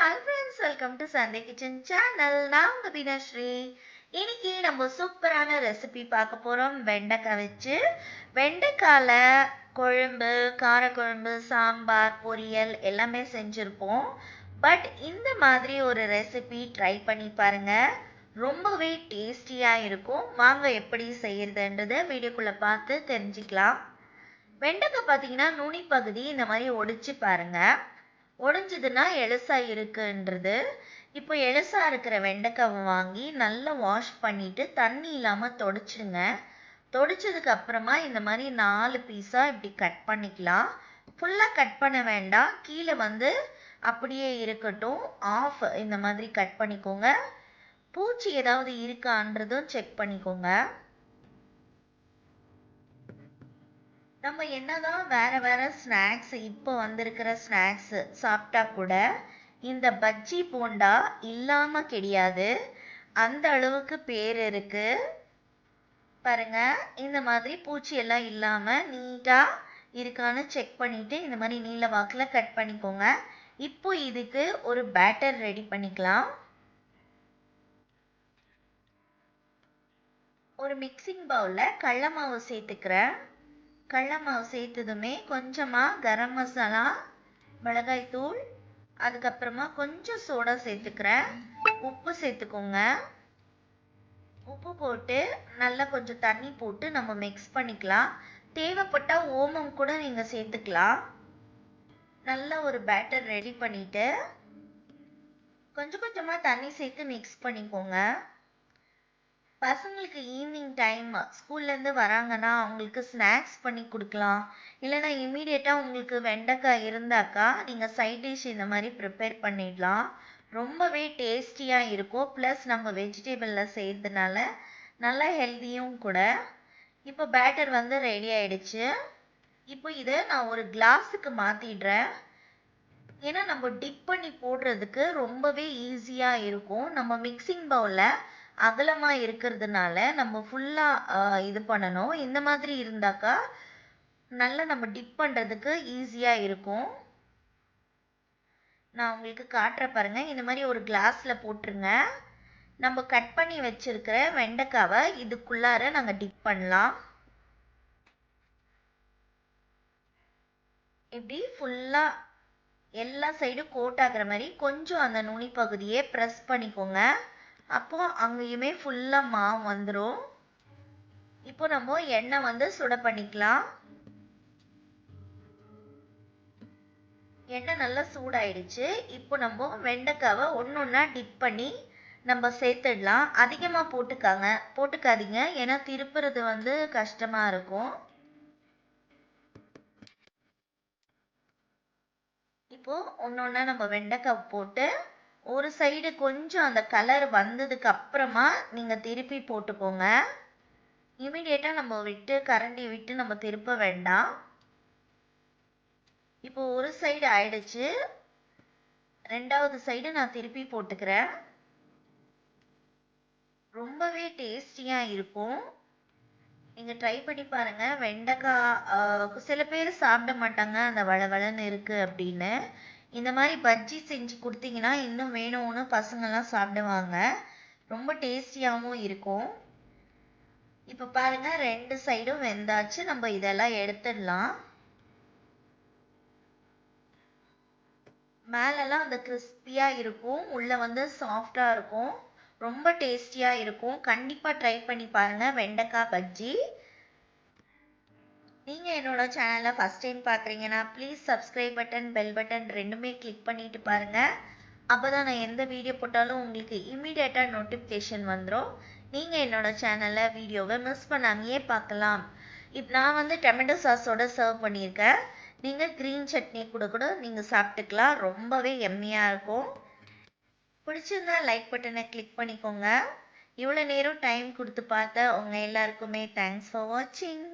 Hi friends, welcome to Sunday Kitchen channel. நான் உங்க பீனாஸ்ரீ. இன்னைக்கு நம்ம சூப்பரான ரெசிபி பார்க்க போறோம். வெண்டைக்காய் வச்சு வெண்டைக்கால குழம்பு, காரக்குழம்பு, சாம்பார், பொரியல் எல்லாமே செஞ்சிருப்போம். பட் இந்த மாதிரி ஒரு ரெசிபி ட்ரை பண்ணி பாருங்க. ரொம்பவே டேஸ்டியா இருக்கும். வாங்க எப்படி செய்யறதுன்றதை வீடியோக்குள்ள பார்த்து தெரிஞ்சுக்கலாம். வெண்டைக்காய் பார்த்தீங்கன்னா நுனி பகுதி இந்த மாதிரி ஒடிச்சு பாருங்க. உடைஞ்சதுன்னா எலுசா இருக்குன்றது. இப்போ எலுசா இருக்கிற வெண்டைக்காவை வாங்கி நல்லா வாஷ் பண்ணிட்டு தண்ணி இல்லாமல் தொடச்சிடுங்க. தொடச்சதுக்கு அப்புறமா இந்த மாதிரி 4 பீஸாக இப்படி கட் பண்ணிக்கலாம். ஃபுல்லாக கட் பண்ண வேண்டாம், கீழே அப்படியே இருக்கட்டும். ஆஃப் இந்த மாதிரி கட் பண்ணிக்கோங்க. பூச்சி ஏதாவது இருக்கான்றதும் செக் பண்ணிக்கோங்க. நம்ம என்னதான் வேற வேற ஸ்நாக்ஸ் இப்போ வந்திருக்கிற ஸ்நாக்ஸ் சாப்பிட்டா கூட இந்த பஜ்ஜி போண்டா இல்லாம கிடையாது. அந்த அளவுக்கு பேர் இருக்கு பாருங்க. இந்த மாதிரி பூச்சி எல்லாம் இல்லாம நீட்டா இருக்கான்னு செக் பண்ணிட்டு இந்த மாதிரி நீல வாக்குல கட் பண்ணிக்கோங்க. இப்போ இதுக்கு ஒரு பேட்டர் ரெடி பண்ணிக்கலாம். ஒரு மிக்சிங் பவுல்ல கடலை மாவு சேர்த்துக்கிறேன். கடலை மாவு சேர்த்ததுமே கொஞ்சமாக கரம் மசாலா, மிளகாய் தூள், அதுக்கப்புறமா கொஞ்சம் சோடா சேர்த்துக்கிறேன். உப்பு சேர்த்துக்கோங்க. உப்பு போட்டு நல்லா கொஞ்சம் தண்ணி போட்டு நம்ம மிக்ஸ் பண்ணிக்கலாம். தேவைப்பட்டால் ஓமம் கூட நீங்கள் சேர்த்துக்கலாம். நல்லா ஒரு பேட்டர் ரெடி பண்ணிட்டு கொஞ்சம் கொஞ்சமாக தண்ணி சேர்த்து மிக்ஸ் பண்ணிக்கோங்க. பசங்களுக்கு ஈவினிங் டைம் ஸ்கூல்லேருந்து வராங்கன்னா அவங்களுக்கு ஸ்நாக்ஸ் பண்ணி கொடுக்கலாம். இல்லைனா இமீடியட்டாக உங்களுக்கு வெண்டைக்காய் இருந்தாக்கா நீங்கள் சைட் டிஷ் இந்த மாதிரி ப்ரிப்பேர் பண்ணிடலாம். ரொம்பவே டேஸ்டியாக இருக்கும். ப்ளஸ் நம்ம வெஜிடபிளில் செய்கிறதுனால நல்லா ஹெல்த்தியும் கூட. இப்போ பேட்டர் ரெடி ஆயிடுச்சு. இப்போ இதை நான் ஒரு கிளாஸுக்கு மாற்றிடுறேன். ஏன்னா நம்ம டிப் பண்ணி போடுறதுக்கு ரொம்பவே ஈஸியாக இருக்கும். நம்ம மிக்சிங் பவுலில் அகலமாக இருக்கிறதுனால நம்ம ஃபுல்லாக இது பண்ணணும். இந்த மாதிரி இருந்தாக்கா நல்லா நம்ம டிப் பண்ணுறதுக்கு ஈஸியாக இருக்கும். நான் உங்களுக்கு காட்டுற பாருங்க. இந்த மாதிரி ஒரு கிளாஸில் போட்டுருங்க. நம்ம கட் பண்ணி வச்சிருக்கிற வெண்டைக்காவை இதுக்குள்ளார நாங்கள் டிப் பண்ணலாம். இப்படி ஃபுல்லாக எல்லா சைடும் கோட் ஆகிற மாதிரி கொஞ்சம் அந்த நுனி பகுதியை ப்ரெஸ் பண்ணிக்கோங்க. அப்போ அங்கேயுமே ஃபுல்லாக மாவு வந்துடும். இப்போ நம்ம எண்ணெய் சுட பண்ணிக்கலாம். எண்ணெய் நல்லா சூடாயிடுச்சு. இப்போ நம்ம வெண்டைக்காவை ஒன்றா டிப் பண்ணி நம்ம சேர்த்துடலாம். அதிகமாக போட்டுக்காதீங்க, ஏன்னா திருப்புறது கஷ்டமாக இருக்கும். இப்போ ஒன்றா நம்ம வெண்டைக்காய் போட்டு ஒரு சைடு கொஞ்சம் அந்த கலர் வந்ததுக்கு அப்புறமா நீங்கள் திருப்பி போட்டுக்கோங்க. இமீடியட்டாக நம்ம கரண்டி விட்டு நம்ம திருப்ப வேண்டாம். இப்போ ஒரு சைடு ஆயிடுச்சு. ரெண்டாவது சைடு நான் திருப்பி போட்டுக்கிறேன். ரொம்பவே டேஸ்டியாக இருக்கும். நீங்கள் ட்ரை பண்ணி பாருங்கள். வெண்டைக்காய் சில பேர் சாப்பிட மாட்டாங்க, அந்த வளவளன்னு இருக்குது அப்படின்னு. இந்த மாதிரி பஜ்ஜி செஞ்சு கொடுத்தீங்கன்னா இன்னும் வேணும்னு பசங்கள்லாம் சாப்பிடுவாங்க. ரொம்ப டேஸ்டியாகவும் இருக்கும். இப்போ பாருங்க, 2 சைடும் வெந்தாச்சு. நம்ம இதெல்லாம் எடுத்துடலாம். மேலெல்லாம் அந்த கிறிஸ்பியாக இருக்கும், உள்ளே சாஃப்டாக இருக்கும். ரொம்ப டேஸ்டியாக இருக்கும். கண்டிப்பாக ட்ரை பண்ணி பாருங்கள் வெண்டைக்காய் பஜ்ஜி. நீங்கள் என்னோட சேனலை ஃபஸ்ட் டைம் பார்க்குறீங்கன்னா please subscribe button, bell button ரெண்டுமே கிளிக் பண்ணிட்டு பாருங்கள். அப்போ தான் நான் எந்த வீடியோ போட்டாலும் உங்களுக்கு இமீடியட்டாக நோட்டிஃபிகேஷன் வந்துடும். நீங்கள் என்னோட சேனலில் வீடியோவை மிஸ் பண்ணாமையே பார்க்கலாம். இப்போ நான் டொமேட்டோ சாஸோட சர்வ் பண்ணியிருக்கேன். நீங்கள் க்ரீன் சட்னி கூட நீங்கள் சாப்பிட்டுக்கலாம். ரொம்பவே எம்மியாக இருக்கும். பிடிச்சிருந்தா லைக் பட்டனை கிளிக் பண்ணிக்கோங்க. இவ்வளோ நேரம் டைம் கொடுத்து பார்த்த உங்கள் எல்லாருக்குமே தேங்க்ஸ் ஃபார் வாட்சிங்.